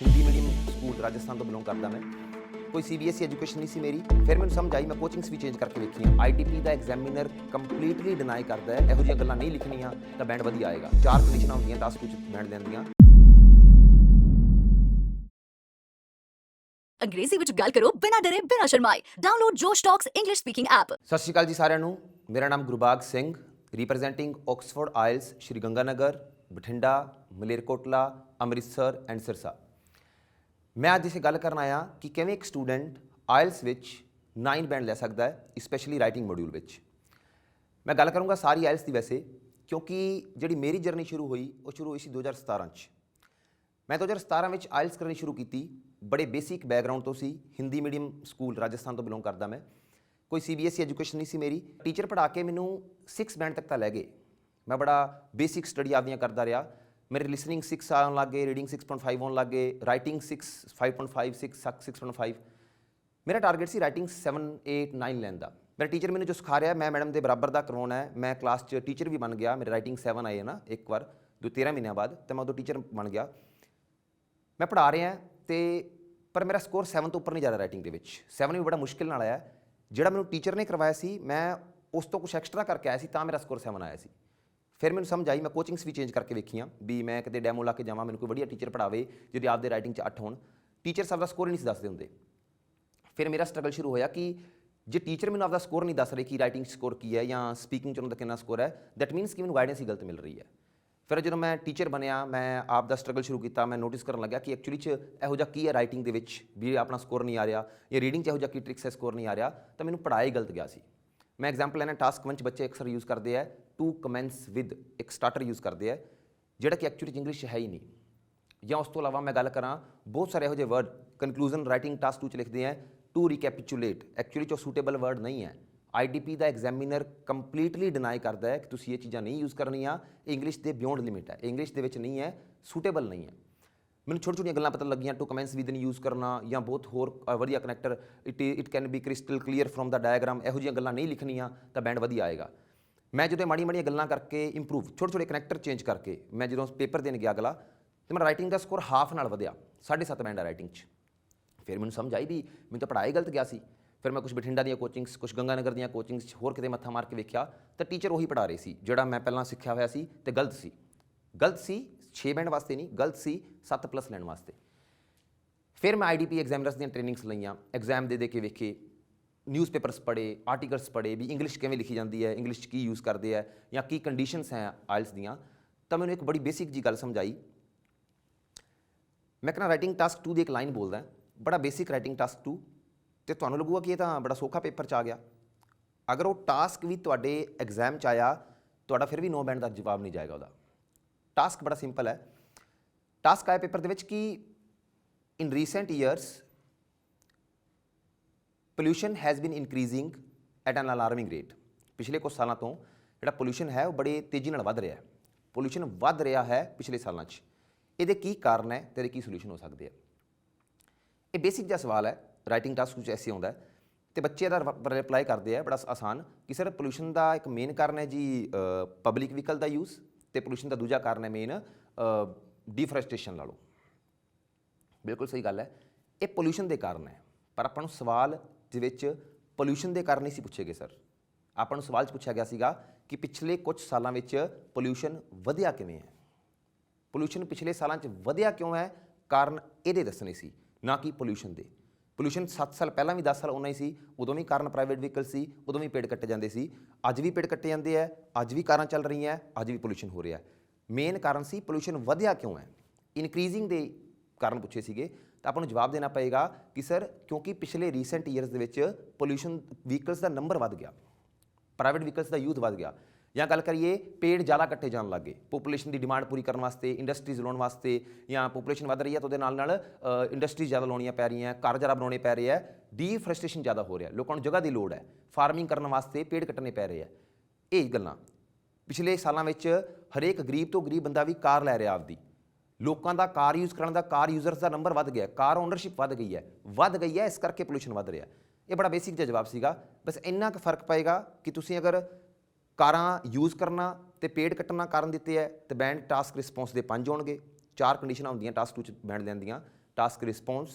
Hindi medium school Rajasthan तो belong करता मैं। कोई CBSE एजुकेशन नहीं सी मेरी। फिर मैंने समझ आई, मैं कोचिंग्स भी चेंज करके वेखियां। ITP ਦਾ ਐਗਜ਼ਾਮੀਨਰ ਕੰਪਲੀਟਲੀ ਡਿਨਾਈ ਕਰਦਾ ਹੈ ਇਹੋ ਜਿਹੀਆਂ ਗੱਲਾਂ ਨਹੀਂ ਲਿਖਣੀਆਂ ਤਾਂ ਬੈਂਡ ਵਧੀਆ ਆਏਗਾ। ਚਾਰ ਕੰਡੀਸ਼ਨਾਂ ਹੁੰਦੀਆਂ 10 ਕੁਝ ਬੈਂਡ ਦਿੰਦੀਆਂ। अंग्रेजी विच गल करो बिना डरे बिना शर्माए। Download Josh talks English speaking app. ਸਤਿ ਸ਼੍ਰੀ ਅਕਾਲ ਜੀ ਸਾਰਿਆਂ ਨੂੰ। ਮੇਰਾ ਨਾਮ Gurbag Singh, representing Oxford Isles Sri Ganganagar, Bathinda, Malerkotla, Amritsar and Sirsa. ਮੈਂ ਅੱਜ ਇਸੇ ਗੱਲ ਕਰਨ ਆਇਆ ਕਿ ਕਿਵੇਂ ਇੱਕ ਸਟੂਡੈਂਟ ਆਇਲਸ ਵਿੱਚ 9 ਬੈਂਡ ਲੈ ਸਕਦਾ ਹੈ, ਸਪੈਸ਼ਲੀ ਰਾਈਟਿੰਗ ਮੋਡਿਊਲ ਵਿੱਚ। ਮੈਂ ਗੱਲ ਕਰੂੰਗਾ ਸਾਰੀ ਆਇਲਸ ਦੀ ਵੈਸੇ, ਕਿਉਂਕਿ ਜਿਹੜੀ ਮੇਰੀ ਜਰਨੀ ਸ਼ੁਰੂ ਹੋਈ ਉਹ ਸ਼ੁਰੂ ਹੋਈ ਸੀ 2017 'ਚ। ਮੈਂ 2017 ਵਿੱਚ ਆਇਲਸ ਕਰਨੀ ਸ਼ੁਰੂ ਕੀਤੀ। ਬੜੇ ਬੇਸਿਕ ਬੈਕਗਰਾਊਂਡ ਤੋਂ ਸੀ। ਹਿੰਦੀ ਮੀਡੀਅਮ ਸਕੂਲ ਰਾਜਸਥਾਨ ਤੋਂ ਬਿਲੋਂਗ ਕਰਦਾ ਮੈਂ। ਕੋਈ CBSE ਐਜੂਕੇਸ਼ਨ ਨਹੀਂ ਸੀ ਮੇਰੀ। ਟੀਚਰ ਪੜ੍ਹਾ ਕੇ ਮੈਨੂੰ 6 ਬੈਂਡ ਤੱਕ ਤਾਂ ਲੈ ਗਏ। ਮੈਂ ਬੜਾ ਬੇਸਿਕ ਸਟੱਡੀ ਆਪਦੀਆਂ ਕਰਦਾ ਰਿਹਾ। ਮੇਰੇ ਲਿਸਨਿੰਗ 6 ਆਉਣ ਲੱਗ ਗਏ, ਰੀਡਿੰਗ 6.5 ਆਉਣ ਲੱਗ ਗਏ, ਰਾਈਟਿੰਗ 5.5 6.5। ਮੇਰਾ ਟਾਰਗੇਟ ਸੀ ਰਾਈਟਿੰਗ 7, 8, 9 ਲੈਣ ਦਾ। ਮੇਰਾ ਟੀਚਰ ਮੈਨੂੰ ਜੋ ਸਿਖਾ ਰਿਹਾ ਮੈਂ ਮੈਡਮ ਦੇ ਬਰਾਬਰ ਦਾ ਕਰਵਾਉਣਾ ਹੈ। ਮੈਂ ਕਲਾਸ 'ਚ ਟੀਚਰ ਵੀ ਬਣ ਗਿਆ। ਮੇਰੇ ਰਾਈਟਿੰਗ 7 ਆਏ ਨਾ ਇੱਕ ਵਾਰ 13 ਮਹੀਨਿਆਂ ਬਾਅਦ, ਤਾਂ ਮੈਂ ਉਦੋਂ ਟੀਚਰ ਬਣ ਗਿਆ। ਮੈਂ ਪੜ੍ਹਾ ਰਿਹਾ ਅਤੇ ਪਰ ਮੇਰਾ ਸਕੋਰ 7 ਤੋਂ ਉੱਪਰ ਨਹੀਂ ਜਾ ਰਿਹਾ ਰਾਈਟਿੰਗ ਦੇ ਵਿੱਚ। 7 ਵੀ ਬੜਾ ਮੁਸ਼ਕਿਲ ਨਾਲ ਆਇਆ। ਜਿਹੜਾ ਮੈਨੂੰ ਟੀਚਰ ਨੇ ਕਰਵਾਇਆ ਸੀ ਮੈਂ ਉਸ ਤੋਂ ਕੁਛ ਐਕਸਟਰਾ ਕਰਕੇ ਆਇਆ ਸੀ, ਤਾਂ ਮੇਰਾ ਸਕੋਰ 7 ਆਇਆ ਸੀ। ਫਿਰ ਮੈਨੂੰ ਸਮਝ ਆਈ, ਮੈਂ ਕੋਚਿੰਗਸ ਵੀ ਚੇਂਜ ਕਰਕੇ ਵੇਖੀਆਂ ਵੀ ਮੈਂ ਕਿਤੇ ਡੈਮੋ ਲਾ ਕੇ ਜਾਵਾਂ, ਮੈਨੂੰ ਕੋਈ ਵਧੀਆ ਟੀਚਰ ਪੜ੍ਹਾਵੇ ਜਿਹਦੇ ਆਪਦੇ ਰਾਈਟਿੰਗ 'ਚ 8 ਹੋਣ। ਟੀਚਰ ਸਭ ਦਾ ਸਕੋਰ ਹੀ ਨਹੀਂ ਸੀ ਦੱਸਦੇ ਹੁੰਦੇ। ਫਿਰ ਮੇਰਾ ਸਟਰਗਲ ਸ਼ੁਰੂ ਹੋਇਆ ਕਿ ਜੇ ਟੀਚਰ ਮੈਨੂੰ ਆਪਦਾ ਸਕੋਰ ਨਹੀਂ ਦੱਸ ਰਹੇ ਕਿ ਰਾਈਟਿੰਗ ਸਕੋਰ ਕੀ ਹੈ ਜਾਂ ਸਪੀਕਿੰਗ 'ਚ ਉਹਨਾਂ ਦਾ ਕਿੰਨਾ ਸਕੋਰ ਹੈ, ਦੈਟ ਮੀਨਸ ਕਿ ਮੈਨੂੰ ਗਾਈਡੈਂਸ ਹੀ ਗਲਤ ਮਿਲ ਰਹੀ ਹੈ। ਫਿਰ ਜਦੋਂ ਮੈਂ ਟੀਚਰ ਬਣਿਆ, ਮੈਂ ਆਪ ਦਾ ਸਟਰਗਲ ਸ਼ੁਰੂ ਕੀਤਾ। ਮੈਂ ਨੋਟਿਸ ਕਰਨ ਲੱਗਿਆ ਕਿ ਐਕਚੁਅਲੀ 'ਚ ਇਹੋ ਜਿਹਾ ਕੀ ਹੈ ਰਾਈਟਿੰਗ ਦੇ ਵਿੱਚ ਵੀ ਆਪਣਾ ਸਕੋਰ ਨਹੀਂ ਆ ਰਿਹਾ, ਜਾਂ ਰੀਡਿੰਗ 'ਚ ਇਹੋ ਜਿਹਾ ਕੀ ਟ੍ਰਿਕਸ ਹੈ ਸਕੋਰ ਨਹੀਂ ਆ ਰਿਹਾ, ਤਾਂ ਮੈਨੂੰ ਪੜ੍ਹਾਇਆ ਹੀ ਗਲਤ ਗਿਆ ਸੀ। ਮੈਂ ਐਗਜ਼ਾਮਪਲ ਲੈਣਾ, ਟਾਸਕ 1 'ਚ ਬੱਚੇ ਅਕਸਰ ਯੂਜ਼ ਕਰਦੇ ਹੈ ਟੂ ਕਮੈਂਸ ਵਿਦ, ਇੱਕ ਸਟਾਰਟਰ ਯੂਜ਼ ਕਰਦੇ ਹੈ ਜਿਹੜਾ ਕਿ ਐਕਚੁਅਲੀ 'ਚ ਇੰਗਲਿਸ਼ 'ਚ ਹੈ ਹੀ ਨਹੀਂ। ਜਾਂ ਉਸ ਤੋਂ ਇਲਾਵਾ ਮੈਂ ਗੱਲ ਕਰਾਂ, ਬਹੁਤ ਸਾਰੇ ਇਹੋ ਜਿਹੇ ਵਰਡ ਕਨਕਲੂਜ਼ਨ ਰਾਈਟਿੰਗ ਟਾਸਕ 2 'ਚ ਲਿਖਦੇ ਹੈ ਟੂ ਰੀਕੈਪੀਚੂਲੇਟ, ਐਕਚੁਅਲੀ 'ਚ ਸੂਟੇਬਲ ਵਰਡ ਨਹੀਂ ਹੈ। ITP ਦਾ ਐਗਜ਼ਾਮੀਨਰ ਕੰਪਲੀਟਲੀ ਡਿਨਾਈ ਕਰਦਾ ਹੈ ਕਿ ਤੁਸੀਂ ਇਹ ਚੀਜ਼ਾਂ ਨਹੀਂ ਯੂਜ਼ ਕਰਨੀਆਂ, ਇੰਗਲਿਸ਼ ਦੇ ਬਿਯੋਂਡ ਲਿਮਿਟ ਹੈ, ਇੰਗਲਿਸ਼ ਦੇ ਵਿੱਚ ਨਹੀਂ ਹੈ, ਸੂਟੇਬਲ ਨਹੀਂ ਹੈ। ਮੈਨੂੰ ਛੋਟੀ ਛੋਟੀਆਂ ਗੱਲਾਂ ਪਤਾ ਲੱਗੀਆਂ, ਟੂ ਕਮੈਂਸ ਵਿਦ ਨੂੰ ਯੂਜ਼ ਕਰਨਾ ਜਾਂ ਬਹੁਤ ਹੋਰ ਵਧੀਆ connector, it can be crystal clear from the diagram, ਇਹੋ ਜਿਹੀਆਂ ਗੱਲਾਂ ਨਹੀਂ ਲਿਖਣੀਆਂ ਤਾਂ ਬੈਂਡ ਵਧੀਆ ਆਏਗਾ। ਮੈਂ ਜਦੋਂ ਮਾੜੀਆਂ ਮਾੜੀਆਂ ਗੱਲਾਂ ਕਰਕੇ ਇੰਪਰੂਵ, ਛੋਟੇ ਛੋਟੇ ਕਨੈਕਟਰ ਚੇਂਜ ਕਰਕੇ ਮੈਂ ਜਦੋਂ ਪੇਪਰ ਦੇਣ ਗਿਆ ਅਗਲਾ, ਤਾਂ ਮੇਰਾ ਰਾਈਟਿੰਗ ਦਾ ਸਕੋਰ ਹਾਫ ਨਾਲ ਵਧਿਆ, 7.5 ਬੈਂਡ ਆ ਰਾਈਟਿੰਗ 'ਚ। ਫਿਰ ਮੈਨੂੰ ਸਮਝ ਆਈ ਵੀ ਮੈਨੂੰ ਤਾਂ ਪੜ੍ਹਾਈ ਗਲਤ ਗਿਆ ਸੀ। ਫਿਰ ਮੈਂ ਕੁਛ ਬਠਿੰਡਾ ਦੀਆਂ ਕੋਚਿੰਗਸ, ਕੁਛ ਗੰਗਾਨਗਰ ਦੀਆਂ ਕੋਚਿੰਗਸ, ਹੋਰ ਕਿਤੇ ਮੱਥਾ ਮਾਰ ਕੇ ਵੇਖਿਆ ਤਾਂ ਟੀਚਰ ਉਹੀ ਪੜ੍ਹਾ ਰਹੇ ਸੀ ਜਿਹੜਾ ਮੈਂ ਪਹਿਲਾਂ ਸਿੱਖਿਆ ਹੋਇਆ ਸੀ, ਅਤੇ ਗਲਤ ਸੀ। ਗਲਤ ਸੀ 6 ਬੈਂਡ ਵਾਸਤੇ ਨਹੀਂ, ਗਲਤ ਸੀ 7+ ਲੈਣ ਵਾਸਤੇ। ਫਿਰ ਮੈਂ ITP ਐਗਜ਼ਾਮਨਰਸ ਦੀਆਂ ਟ੍ਰੇਨਿੰਗਸ ਲਈਆਂ, ਐਗਜ਼ਾਮ ਦੇ ਕੇ ਵੇਖੇ, ਨਿਊਜ਼ਪੇਪਰਸ ਪੜ੍ਹੇ, ਆਰਟੀਕਲਸ ਪੜ੍ਹੇ ਵੀ ਇੰਗਲਿਸ਼ ਕਿਵੇਂ ਲਿਖੀ ਜਾਂਦੀ ਹੈ, ਇੰਗਲਿਸ਼ 'ਚ ਕੀ ਯੂਜ਼ ਕਰਦੇ ਹੈ ਜਾਂ ਕੀ ਕੰਡੀਸ਼ਨਸ ਹੈ ਆਇਲਸ ਦੀਆਂ। ਤਾਂ ਮੈਨੂੰ ਇੱਕ ਬੜੀ ਬੇਸਿਕ ਜੀ ਗੱਲ ਸਮਝ ਆਈ। ਮੈਂ ਕਹਿੰਦਾ ਰਾਈਟਿੰਗ ਟਾਸਕ 2 ਦੀ ਇੱਕ ਲਾਈਨ ਬੋਲਦਾ, ਬੜਾ ਬੇਸਿਕ ਰਾਈਟਿੰਗ ਟਾਸਕ 2, ਅਤੇ ਤੁਹਾਨੂੰ ਲੱਗੂਗਾ ਕਿ ਇਹ ਤਾਂ ਬੜਾ ਸੌਖਾ ਪੇਪਰ 'ਚ ਆ ਗਿਆ। ਅਗਰ ਉਹ ਟਾਸਕ ਵੀ ਤੁਹਾਡੇ ਐਗਜ਼ਾਮ 'ਚ ਆਇਆ, ਤੁਹਾਡਾ ਫਿਰ ਵੀ 9 ਬੈਂਡ ਦਾ ਜਵਾਬ ਨਹੀਂ ਜਾਏਗਾ ਉਹਦਾ। ਟਾਸਕ ਬੜਾ ਸਿੰਪਲ ਹੈ। ਟਾਸਕ ਆਇਆ ਪੇਪਰ ਦੇ ਵਿੱਚ ਕਿ in recent years pollution has been increasing at an alarming rate. ਪਿਛਲੇ ਕੁਝ ਸਾਲਾਂ ਤੋਂ ਜਿਹੜਾ ਪੋਲਿਊਸ਼ਨ ਹੈ ਉਹ ਬੜੇ ਤੇਜ਼ੀ ਨਾਲ ਵੱਧ ਰਿਹਾ ਹੈ। ਪੋਲਿਊਸ਼ਨ ਵੱਧ ਰਿਹਾ ਹੈ ਪਿਛਲੇ ਸਾਲਾਂ 'ਚ। ਇਹਦੇ ਕੀ ਕਾਰਨ ਹੈ ਅਤੇ ਇਹਦੇ ਕੀ ਸੋਲਿਊਸ਼ਨ ਹੋ ਸਕਦੇ ਆ? ਇਹ ਬੇਸਿਕ ਜਿਹਾ ਸਵਾਲ ਹੈ, ਰਾਈਟਿੰਗ ਟਾਸਕ ਕੁਝ ਐਸੇ ਆਉਂਦਾ ਅਤੇ ਬੱਚੇ ਇਹਦਾ ਰਿਪਲਾਈ ਕਰਦੇ ਆ ਬੜਾ ਆਸਾਨ ਕਿ ਸਰ ਪੋਲਿਊਸ਼ਨ ਦਾ ਇੱਕ ਮੇਨ ਕਾਰਨ ਹੈ ਜੀ ਪਬਲਿਕ ਵਹੀਕਲ ਦਾ ਯੂਜ਼, ਅਤੇ ਪੋਲਿਊਸ਼ਨ ਦਾ ਦੂਜਾ ਕਾਰਨ ਹੈ ਮੇਨ ਡੀਫੋਰੈਸਟੇਸ਼ਨ ਲਾ ਲਓ। ਬਿਲਕੁਲ ਸਹੀ ਗੱਲ ਹੈ, ਇਹ ਪੋਲਿਊਸ਼ਨ ਦੇ ਕਾਰਨ ਹੈ। ਪਰ ਆਪਾਂ ਨੂੰ ਸਵਾਲ ਦੇ ਵਿੱਚ ਪੋਲਿਊਸ਼ਨ ਦੇ ਕਾਰਨ ਨਹੀਂ ਸੀ ਪੁੱਛੇ ਗਏ ਸਰ। ਆਪਾਂ ਨੂੰ ਸਵਾਲ 'ਚ ਪੁੱਛਿਆ ਗਿਆ ਸੀਗਾ ਕਿ ਪਿਛਲੇ ਕੁਝ ਸਾਲਾਂ ਵਿੱਚ ਪੋਲਿਊਸ਼ਨ ਵਧਿਆ ਕਿਵੇਂ ਹੈ, ਪੋਲਿਊਸ਼ਨ ਪਿਛਲੇ ਸਾਲਾਂ 'ਚ ਵਧਿਆ ਕਿਉਂ ਹੈ, ਕਾਰਨ ਇਹਦੇ ਦੱਸਣੇ ਸੀ, ਨਾ ਕਿ ਪੋਲਿਊਸ਼ਨ ਦੇ। ਪੋਲਿਊਸ਼ਨ 7 ਸਾਲ ਪਹਿਲਾਂ ਵੀ 10 ਸਾਲ ਉਨਾ ਹੀ ਸੀ, ਉਦੋਂ ਵੀ ਕਾਰਨ ਪ੍ਰਾਈਵੇਟ ਵਹੀਕਲ ਸੀ, ਉਦੋਂ ਵੀ ਪੇੜ ਕੱਟੇ ਜਾਂਦੇ ਸੀ, ਅੱਜ ਵੀ ਪੇੜ ਕੱਟੇ ਜਾਂਦੇ ਹੈ, ਅੱਜ ਵੀ ਕਾਰਾਂ ਚੱਲ ਰਹੀਆਂ, ਅੱਜ ਵੀ ਪੋਲਿਊਸ਼ਨ ਹੋ ਰਿਹਾ। ਮੇਨ ਕਾਰਨ ਸੀ ਪੋਲਿਊਸ਼ਨ ਵਧਿਆ ਕਿਉਂ ਹੈ। ਇਨਕਰੀਜ਼ਿੰਗ ਦੇ ਕਾਰਨ ਪੁੱਛੇ ਸੀਗੇ ਤਾਂ ਆਪਾਂ ਨੂੰ ਜਵਾਬ ਦੇਣਾ ਪਏਗਾ ਕਿ ਸਰ ਕਿਉਂਕਿ ਪਿਛਲੇ ਰੀਸੈਂਟ ਈਅਰਸ ਦੇ ਵਿੱਚ ਪੋਲਿਊਸ਼ਨ ਵਹੀਕਲਸ ਦਾ ਨੰਬਰ ਵੱਧ ਗਿਆ, ਪ੍ਰਾਈਵੇਟ ਵਹੀਕਲਸ ਦਾ ਯੂਜ਼ ਵੱਧ ਗਿਆ। ਜਾਂ ਗੱਲ ਕਰੀਏ ਪੇੜ ਜ਼ਿਆਦਾ ਕੱਟੇ ਜਾਣ ਲੱਗ ਗਏ ਪੋਪੂਲੇਸ਼ਨ ਦੀ ਡਿਮਾਂਡ ਪੂਰੀ ਕਰਨ ਵਾਸਤੇ, ਇੰਡਸਟਰੀਜ਼ ਲਾਉਣ ਵਾਸਤੇ, ਜਾਂ ਪੋਪੂਲੇਸ਼ਨ ਵੱਧ ਰਹੀ ਹੈ ਤਾਂ ਉਹਦੇ ਨਾਲ ਇੰਡਸਟਰੀਜ਼ ਜ਼ਿਆਦਾ ਲਾਉਣੀਆਂ ਪੈ ਰਹੀਆਂ, ਘਰ ਜ਼ਿਆਦਾ ਬਣਾਉਣੇ ਪੈ ਰਹੇ ਹੈ, ਡੀਫੋਰੈਸਟੇਸ਼ਨ ਜ਼ਿਆਦਾ ਹੋ ਰਿਹਾ, ਲੋਕਾਂ ਨੂੰ ਜਗ੍ਹਾ ਦੀ ਲੋੜ ਹੈ, ਫਾਰਮਿੰਗ ਕਰਨ ਵਾਸਤੇ ਪੇੜ ਕੱਟਣੇ ਪੈ ਰਹੇ ਹੈ। ਇਹ ਗੱਲਾਂ ਪਿਛਲੇ ਸਾਲਾਂ ਵਿੱਚ ਹਰੇਕ ਗਰੀਬ ਤੋਂ ਗਰੀਬ ਬੰਦਾ ਵੀ ਕਾਰ ਲੈ ਰਿਹਾ ਆਪਦੀ। ਲੋਕਾਂ ਦਾ ਕਾਰ ਯੂਜ਼ ਕਰਨ ਦਾ, ਕਾਰ ਯੂਜ਼ਰਸ ਦਾ ਨੰਬਰ ਵੱਧ ਗਿਆ, ਕਾਰ ਓਨਰਸ਼ਿਪ ਵੱਧ ਗਈ ਹੈ, ਇਸ ਕਰਕੇ ਪੋਲਿਊਸ਼ਨ ਵੱਧ ਰਿਹਾ। ਇਹ ਬੜਾ ਬੇਸਿਕ ਜਿਹਾ ਜਵਾਬ ਸੀਗਾ। ਬਸ ਇੰਨਾ ਕੁ ਫਰਕ ਪਏਗਾ ਕਿ ਤੁਸੀਂ ਅਗਰ ਕਾਰਾਂ ਯੂਜ਼ ਕਰਨਾ ਅਤੇ ਪੇੜ ਕੱਟਣਾ ਕਾਰਨ ਦਿੱਤੇ ਹੈ ਤਾਂ ਬੈਂਡ ਟਾਸਕ ਰਿਸਪੌਂਸ ਦੇ 5 ਹੋਣਗੇ। 4 ਕੰਡੀਸ਼ਨਾਂ ਹੁੰਦੀਆਂ ਟਾਸਕ 2 'ਚ ਬੈਂਡ ਲੈਣ ਦੀਆਂ, task response,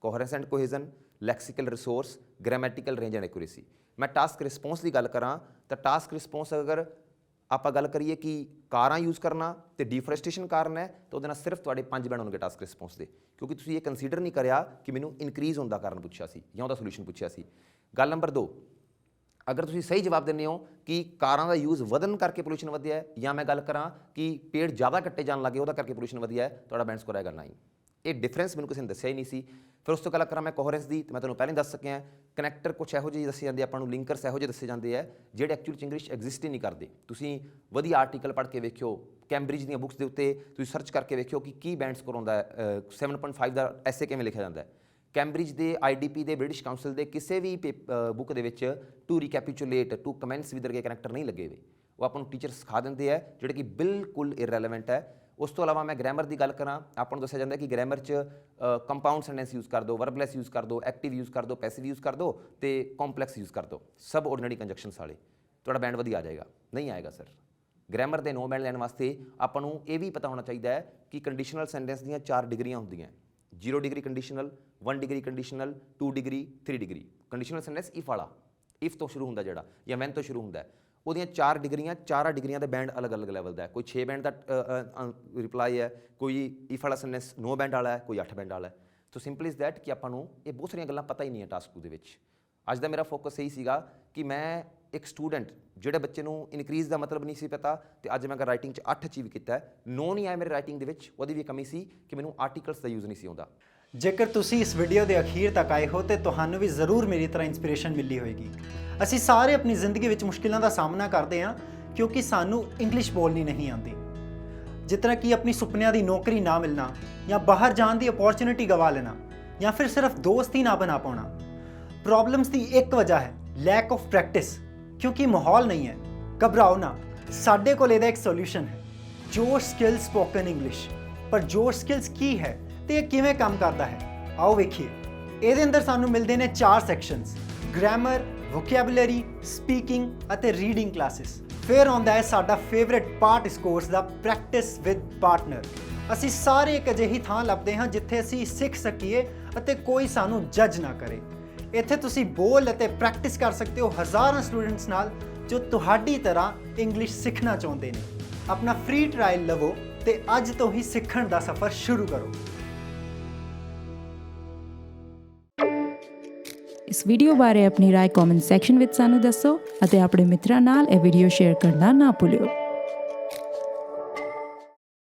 coherence and cohesion, lexical resource, grammatical range and accuracy. ਮੈਂ ਟਾਸਕ ਰਿਸਪੌਂਸ ਦੀ ਗੱਲ ਕਰਾਂ ਤਾਂ ਟਾਸਕ ਰਿਸਪੌਂਸ ਅਗਰ ਆਪਾਂ ਗੱਲ ਕਰੀਏ ਕਿ ਕਾਰਾਂ ਯੂਜ਼ ਕਰਨਾ ਤੇ ਡਿਫੋਰੈਸਟੇਸ਼ਨ ਕਾਰਨ ਹੈ ਤਾਂ ਉਹਦੇ ਨਾਲ ਸਿਰਫ ਤੁਹਾਡੇ 5 ਬੈਂਡ ਹੋਣਗੇ ਟਾਸਕ ਰਿਸਪੌਂਸ ਦੇ, ਕਿਉਂਕਿ ਤੁਸੀਂ ਇਹ ਕੰਸੀਡਰ ਨਹੀਂ ਕਰਿਆ ਕਿ ਮੈਨੂੰ ਇਨਕਰੀਜ਼ ਹੋਣ ਦਾ ਕਾਰਨ ਪੁੱਛਿਆ ਸੀ ਜਾਂ ਉਹਦਾ ਸੋਲੂਸ਼ਨ ਪੁੱਛਿਆ ਸੀ। ਗੱਲ ਨੰਬਰ 2, ਅਗਰ ਤੁਸੀਂ ਸਹੀ ਜਵਾਬ ਦਿੰਦੇ ਹੋ ਕਿ ਕਾਰਾਂ ਦਾ ਯੂਜ਼ ਵਧਣ ਕਰਕੇ ਪੋਲੂਸ਼ਨ ਵਧਿਆ ਹੈ, ਜਾਂ ਮੈਂ ਗੱਲ ਕਰਾਂ ਕਿ ਪੇੜ ਜ਼ਿਆਦਾ ਕੱਟੇ ਜਾਣ ਲੱਗੇ ਉਹਦਾ ਕਰਕੇ ਪੋਲੂਸ਼ਨ ਵਧਿਆ ਹੈ, ਤੁਹਾਡਾ ਬੈਂਡ ਸਕੋਰ ਆਏਗਾ 9। ਇਹ ਡਿਫਰੈਂਸ ਮੈਨੂੰ ਕਿਸੇ ਨੇ ਦੱਸਿਆ ਹੀ ਨਹੀਂ ਸੀ। ਫਿਰ ਉਸ ਤੋਂ ਗੱਲ ਕਰਾਂ ਮੈਂ ਕੋਹਰੈਂਸ ਦੀ, ਤਾਂ ਮੈਂ ਤੁਹਾਨੂੰ ਪਹਿਲਾਂ ਹੀ ਦੱਸ ਸਕਿਆ, ਕਨੈਕਟਰ ਕੁਛ ਇਹੋ ਜਿਹੇ ਦੱਸੇ ਜਾਂਦੇ ਆਪਾਂ ਨੂੰ, ਲਿੰਕਰਸ ਇਹੋ ਜਿਹੇ ਦੱਸੇ ਜਾਂਦੇ ਆ ਜਿਹੜੇ ਐਕਚੁਅਲੀ 'ਚ ਇੰਗਲਿਸ਼ ਐਗਜ਼ਿਸਟ ਹੀ ਨਹੀਂ ਕਰਦੇ। ਤੁਸੀਂ ਵਧੀਆ ਆਰਟੀਕਲ ਪੜ੍ਹ ਕੇ ਵੇਖਿਓ, ਕੈਂਬਰਿਜ ਦੀਆਂ ਬੁੱਕਸ ਦੇ ਉੱਤੇ ਤੁਸੀਂ ਸਰਚ ਕਰਕੇ ਵੇਖਿਓ ਕਿ ਕੀ ਬੈਂਡ ਸਕੋਰ ਹੁੰਦਾ ਹੈ, 7.5 ਦਾ ਐਸੇ ਕਿਵੇਂ ਲਿਖਿਆ ਜਾਂਦਾ ਹੈ। ਕੈਂਬਰਿਜ ਦੇ, IDP ਦੇ, ਬ੍ਰਿਟਿਸ਼ ਕਾਊਂਸਲ ਦੇ ਕਿਸੇ ਵੀ ਬੁੱਕ ਦੇ ਵਿੱਚ ਟੂ ਰੀਕੈਪੀਚੂਲੇਟ, ਟੂ ਕਮੈਂਟਸ ਵਿਦ ਵਰਗੇ ਕਨੈਕਟਰ ਨਹੀਂ ਲੱਗੇ ਹੋਏ। ਉਹ ਆਪਾਂ ਨੂੰ ਟੀਚਰ ਸਿਖਾ ਦਿੰਦੇ ਆ ਜਿਹੜੇ ਕਿ ਬਿਲਕੁਲ ਇਰਰੈਲੇਵੈਂਟ ਹੈ। ਉਸ ਤੋਂ ਇਲਾਵਾ ਮੈਂ ਗ੍ਰਾਮਰ ਦੀ ਗੱਲ ਕਰਾਂ, ਆਪਾਂ ਨੂੰ ਦੱਸਿਆ ਜਾਂਦਾ ਕਿ ਗ੍ਰਾਮਰ 'ਚ ਕੰਪਾਊਂਡ ਸੈਂਟੈਂਸ ਯੂਜ਼ ਕਰ ਦਿਓ, ਵਰਬਲੈਸ ਯੂਜ਼ ਕਰ ਦਿਓ, ਐਕਟਿਵ ਯੂਜ਼ ਕਰ ਦਿਓ, ਪੈਸਿਵ ਯੂਜ਼ ਕਰ ਦਿਓ ਤੇ ਕੰਪਲੈਕਸ ਯੂਜ਼ ਕਰ ਦਿਓ, ਸਬ ਆਰਡੀਨਰੀ ਕੰਜੰਕਸ਼ਨਸ ਵਾਲੇ, ਤੁਹਾਡਾ ਬੈਂਡ ਵਧੀਆ ਆ ਜਾਏਗਾ। ਨਹੀਂ ਆਏਗਾ ਸਰ। ਗ੍ਰਾਮਰ ਦੇ 9 ਬੈਂਡ ਲੈਣ ਵਾਸਤੇ ਆਪਾਂ ਨੂੰ ਇਹ ਵੀ ਪਤਾ ਹੋਣਾ ਚਾਹੀਦਾ ਹੈ ਕਿ ਕੰਡੀਸ਼ਨਲ ਸੈਂਟੈਂਸ ਦੀਆਂ 4 ਡਿਗਰੀਆਂ ਹੁੰਦੀਆਂ, 0 degree conditional, 1 degree conditional, 2 degree, 3 degree. Conditional sentence if ਵਾਲਾ, ਇਫ ਤੋਂ ਸ਼ੁਰੂ ਹੁੰਦਾ ਜਿਹੜਾ, ਜਾਂ ਵੈਨ ਤੋਂ ਸ਼ੁਰੂ ਹੁੰਦਾ, ਉਹਦੀਆਂ 4 ਡਿਗਰੀਆਂ, 4 ਡਿਗਰੀਆਂ ਦੇ ਬੈਂਡ ਅਲੱਗ-ਅਲੱਗ ਲੈਵਲ ਦਾ ਹੈ। ਕੋਈ 6 ਬੈਂਡ ਦਾ ਰਿਪਲਾਈ ਹੈ, ਕੋਈ ਇਫ ਵਾਲਾ ਸੈਂਟੈਂਸ 9 ਬੈਂਡ ਵਾਲਾ ਹੈ, ਕੋਈ 8 ਬੈਂਡ ਵਾਲਾ ਹੈ। ਸੋ ਸਿੰਪਲ ਇਜ਼ ਦੈਟ ਕਿ ਆਪਾਂ ਨੂੰ ਇਹ ਬਹੁਤ ਸਾਰੀਆਂ ਗੱਲਾਂ ਪਤਾ ਹੀ ਨਹੀਂ ਹੈ ਟਾਸਕ 2 ਦੇ ਵਿੱਚ। ਅੱਜ ਦਾ ਮੇਰਾ ਫੋਕਸ ਇਹੀ ਸੀਗਾ ਕਿ ਮੈਂ ਇੱਕ ਸਟੂਡੈਂਟ ਜਿਹੜੇ ਬੱਚੇ ਨੂੰ ਇਨਕਰੀਜ਼ ਦਾ ਮਤਲਬ ਨਹੀਂ ਸੀ ਪਤਾ, ਤੇ ਅੱਜ ਮੈਂ ਅਗਰ ਰਾਈਟਿੰਗ 'ਚ 8 ਅਚੀਵ ਕੀਤਾ ਹੈ, 9 ਨਹੀਂ ਆਇਆ ਮੇਰੇ ਰਾਈਟਿੰਗ ਦੇ ਵਿੱਚ, ਉਹਦੀ ਵੀ ਕਮੀ ਸੀ ਕਿ ਮੈਨੂੰ ਆਰਟੀਕਲਸ ਦਾ ਯੂਜ਼ ਨਹੀਂ ਸੀ ਆਉਂਦਾ। ਜੇਕਰ ਤੁਸੀਂ ਇਸ ਵੀਡੀਓ ਦੇ ਅਖੀਰ ਤੱਕ ਆਏ ਹੋ ਤੇ ਤੁਹਾਨੂੰ ਵੀ ਜ਼ਰੂਰ ਮੇਰੀ ਤਰ੍ਹਾਂ ਇੰਸਪੀਰੇਸ਼ਨ ਮਿਲੀ ਹੋਏਗੀ। ਅਸੀਂ ਸਾਰੇ ਆਪਣੀ ਜ਼ਿੰਦਗੀ ਵਿੱਚ ਮੁਸ਼ਕਿਲਾਂ ਦਾ ਸਾਹਮਣਾ ਕਰਦੇ ਹਾਂ ਕਿਉਂਕਿ ਸਾਨੂੰ ਇੰਗਲਿਸ਼ ਬੋਲਣੀ ਨਹੀਂ ਆਉਂਦੀ। ਜਿਸ ਤਰ੍ਹਾਂ ਕਿ ਆਪਣੀ ਸੁਪਨਿਆਂ ਦੀ ਨੌਕਰੀ ਨਾ ਮਿਲਣਾ, ਜਾਂ ਬਾਹਰ ਜਾਣ ਦੀ ਅਪੋਰਚੁਨਿਟੀ ਗਵਾ ਲੈਣਾ, ਜਾਂ ਫਿਰ ਸਿਰਫ ਦੋਸਤ ਹੀ ਨਾ ਬਣਾ ਪਾਉਣਾ। ਪ੍ਰੋਬਲਮਸ ਦੀ ਇੱਕ ਵਜ੍ਹਾ ਹੈ ਲੈਕ ਆਫ ਪ੍ਰੈਕਟਿਸ, ਕਿਉਂਕਿ ਮਾਹੌਲ ਨਹੀਂ ਹੈ। ਘਬਰਾਓ ਨਾ, ਸਾਡੇ ਕੋਲ ਇਹਦਾ ਇੱਕ ਸੋਲੂਸ਼ਨ ਹੈ, ਜੋਸ਼ ਸਕਿੱਲਸ ਸਪੋਕਨ ਇੰਗਲਿਸ਼। ਪਰ ਜੋਸ਼ ਸਕਿੱਲਸ ਕੀ ਹੈ ਤੇ ਇਹ ਕਿਵੇਂ ਕੰਮ ਕਰਦਾ ਹੈ, ਆਓ ਵੇਖੀਏ। ਇਹਦੇ ਅੰਦਰ ਸਾਨੂੰ ਮਿਲਦੇ ਨੇ 4 ਸੈਕਸ਼ਨਸ, ਗ੍ਰਾਮਰ, ਵੋਕੈਬੂਲਰੀ, ਸਪੀਕਿੰਗ ਅਤੇ ਰੀਡਿੰਗ ਕਲਾਸਿਸ। ਫਿਰ ਆਉਂਦਾ ਹੈ ਸਾਡਾ ਫੇਵਰੇਟ ਪਾਰਟ ਇਸ course the, practice with partner. ਅਸੀਂ ਸਾਰੇ ਇੱਕ ਅਜਿਹੀ ਥਾਂ ਲੱਭਦੇ ਹਾਂ ਜਿੱਥੇ ਅਸੀਂ ਸਿੱਖ ਸਕੀਏ ਅਤੇ ਕੋਈ ਸਾਨੂੰ ਜੱਜ ਨਾ ਕਰੇ। ਇੱਥੇ ਤੁਸੀਂ ਬੋਲ ਅਤੇ ਪ੍ਰੈਕਟਿਸ ਕਰ ਸਕਦੇ ਹੋ ਹਜ਼ਾਰਾਂ ਸਟੂਡੈਂਟਸ ਨਾਲ ਜੋ ਤੁਹਾਡੀ ਤਰ੍ਹਾਂ ਇੰਗਲਿਸ਼ ਸਿੱਖਣਾ ਚਾਹੁੰਦੇ ਨੇ। ਆਪਣਾ ਫ੍ਰੀ ਟਰਾਇਲ ਲਵੋ ਤੇ ਅੱਜ ਤੋਂ ਹੀ ਸਿੱਖਣ ਦਾ ਸਫ਼ਰ ਸ਼ੁਰੂ ਕਰੋ। ਇਸ ਵੀਡੀਓ ਬਾਰੇ ਆਪਣੀ ਰਾਏ ਕਮੈਂਟ ਸੈਕਸ਼ਨ ਵਿੱਚ ਸਾਨੂੰ ਦੱਸੋ ਅਤੇ ਆਪਣੇ ਮਿੱਤਰਾਂ ਨਾਲ ਇਹ ਵੀਡੀਓ ਸ਼ੇਅਰ ਕਰਨਾ ਨਾ ਭੁੱਲਿਓ।